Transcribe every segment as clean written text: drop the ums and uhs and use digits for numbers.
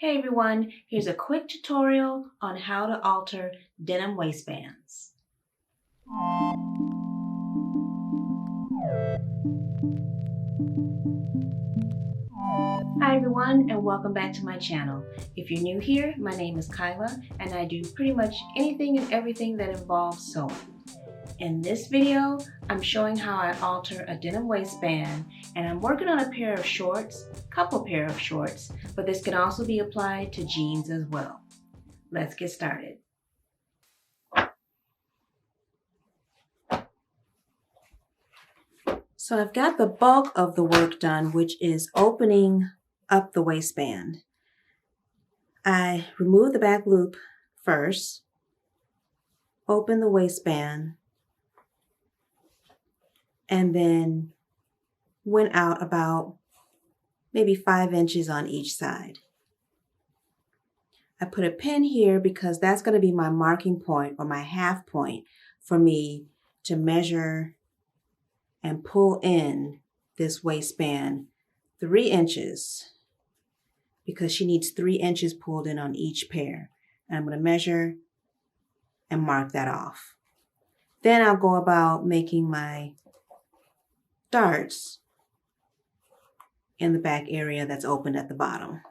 Hey everyone, here's a quick tutorial on how to alter denim waistbands. Hi everyone and welcome back to my channel. If you're new here, my name is Kyla and I do pretty much anything and everything that involves sewing. In this video, I'm showing how I alter a denim waistband, and I'm working on a pair of shorts, couple pair of shorts, but this can also be applied to jeans as well. Let's get started. So I've got the bulk of the work done, which is opening up the waistband. I remove the back loop first, open the waistband, and then went out about maybe 5 inches on each side. I put a pin here because that's going to be my marking point or my half point for me to measure and pull in this waistband 3 inches because she needs 3 inches pulled in on each pair. And I'm going to measure and mark that off. Then I'll go about making my darts in the back area that's opened at the bottom.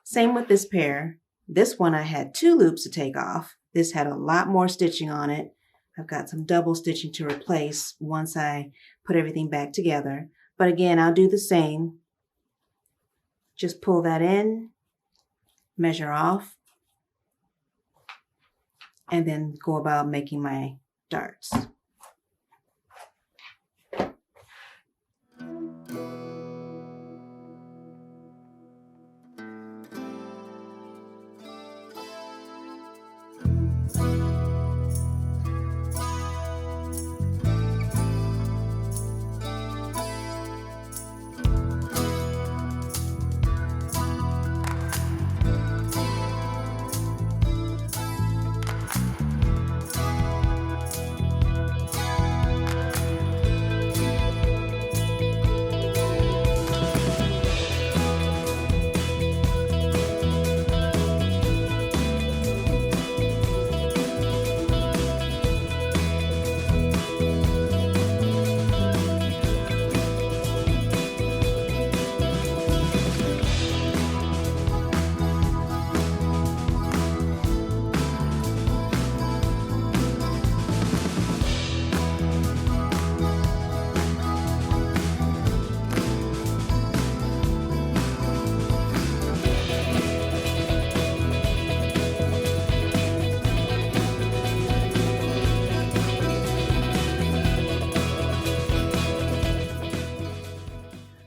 Same with this pair. This one I had 2 loops to take off. This had a lot more stitching on it. I've got some double stitching to replace once I put everything back together. But again, I'll do the same. Just pull that in, measure off, and then go about making my darts.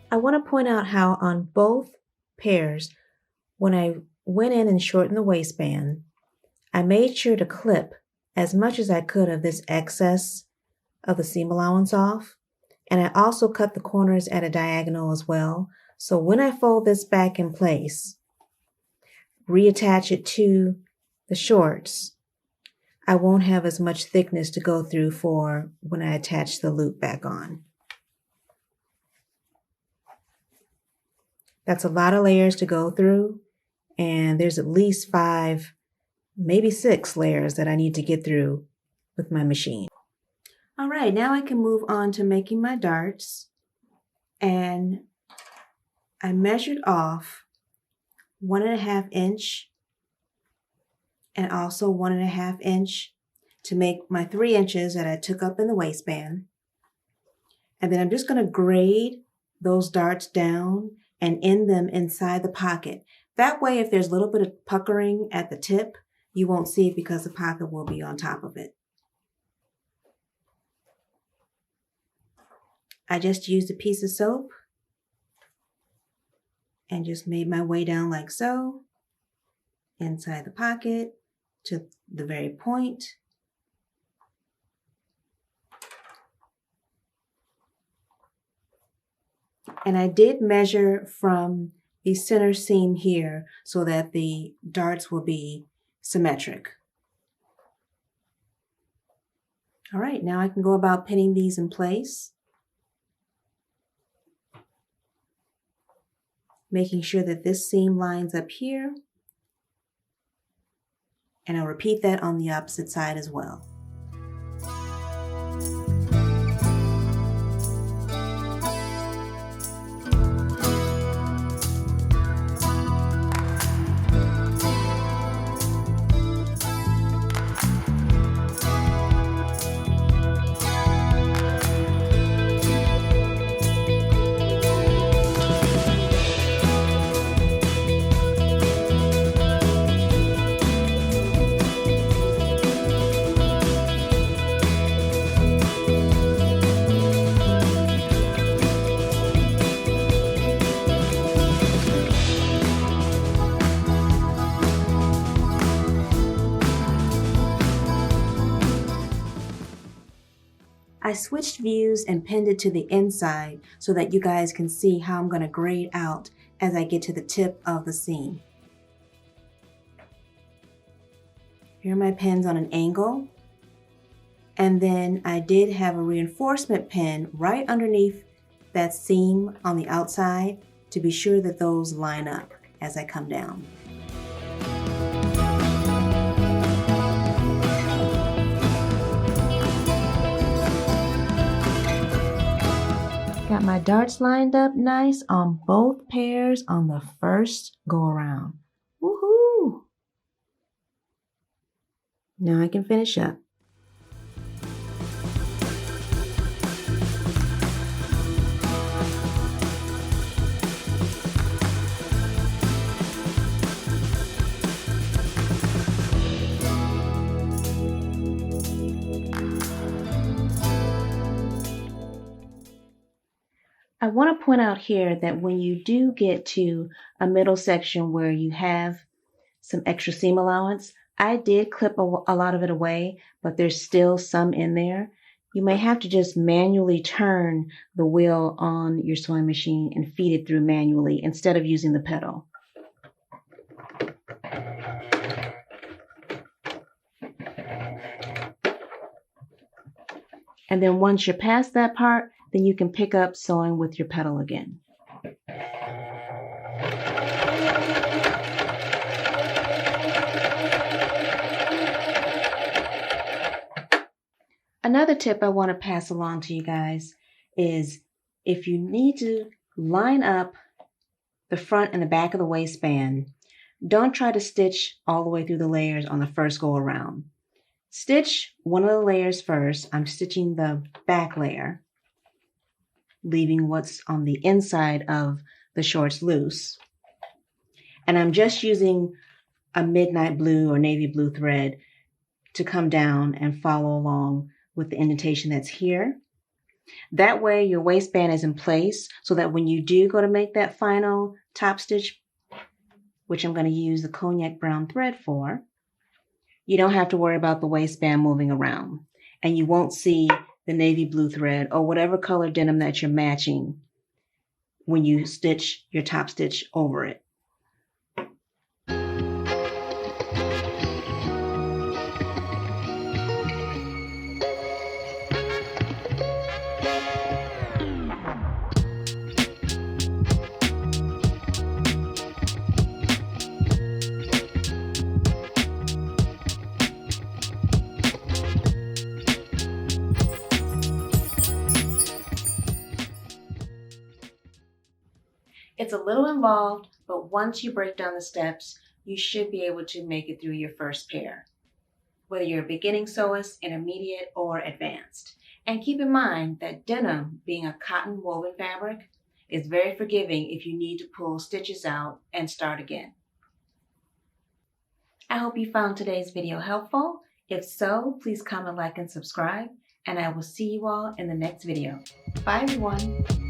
I want to point out how on both pairs, when I went in and shortened the waistband, I made sure to clip as much as I could of this excess of the seam allowance off. And I also cut the corners at a diagonal as well. So when I fold this back in place, reattach it to the shorts, I won't have as much thickness to go through for when I attach the loop back on. That's a lot of layers to go through, and there's at least 5, maybe 6 layers that I need to get through with my machine. All right, now I can move on to making my darts, and I measured off 1.5 inch and also 1.5 inch to make my 3 inches that I took up in the waistband. And then I'm just going to grade those darts down and end them inside the pocket. That way, if there's a little bit of puckering at the tip, you won't see it because the pocket will be on top of it. I just used a piece of soap and just made my way down like so, inside the pocket to the very point. And I did measure from the center seam here so that the darts will be symmetric. All right, now I can go about pinning these in place. making sure that this seam lines up here. And I'll repeat that on the opposite side as well. I switched views and pinned it to the inside so that you guys can see how I'm going to grade out as I get to the tip of the seam. Here are my pins on an angle. And then I did have a reinforcement pin right underneath that seam on the outside to be sure that those line up as I come down. Got my darts lined up nice on both pairs on the first go around. Woohoo! Now I can finish up. I want to point out here that when you do get to a middle section where you have some extra seam allowance, I did clip a lot of it away, but there's still some in there. You may have to just manually turn the wheel on your sewing machine and feed it through manually instead of using the pedal. And then once you're past that part, then you can pick up sewing with your pedal again. Another tip I want to pass along to you guys is if you need to line up the front and the back of the waistband, don't try to stitch all the way through the layers on the first go around. Stitch one of the layers first. I'm stitching the back layer, leaving what's on the inside of the shorts loose. And I'm just using a midnight blue or navy blue thread to come down and follow along with the indentation that's here. That way your waistband is in place so that when you do go to make that final top stitch, which I'm going to use the cognac brown thread for, you don't have to worry about the waistband moving around, and you won't see the navy blue thread or whatever color denim that you're matching when you stitch your top stitch over it. It's a little involved, but once you break down the steps, you should be able to make it through your first pair, whether you're a beginning sewist, intermediate, or advanced. And keep in mind that denim, being a cotton woven fabric, is very forgiving if you need to pull stitches out and start again. I hope you found today's video helpful. If so, please comment, like, and subscribe, and I will see you all in the next video. Bye, everyone.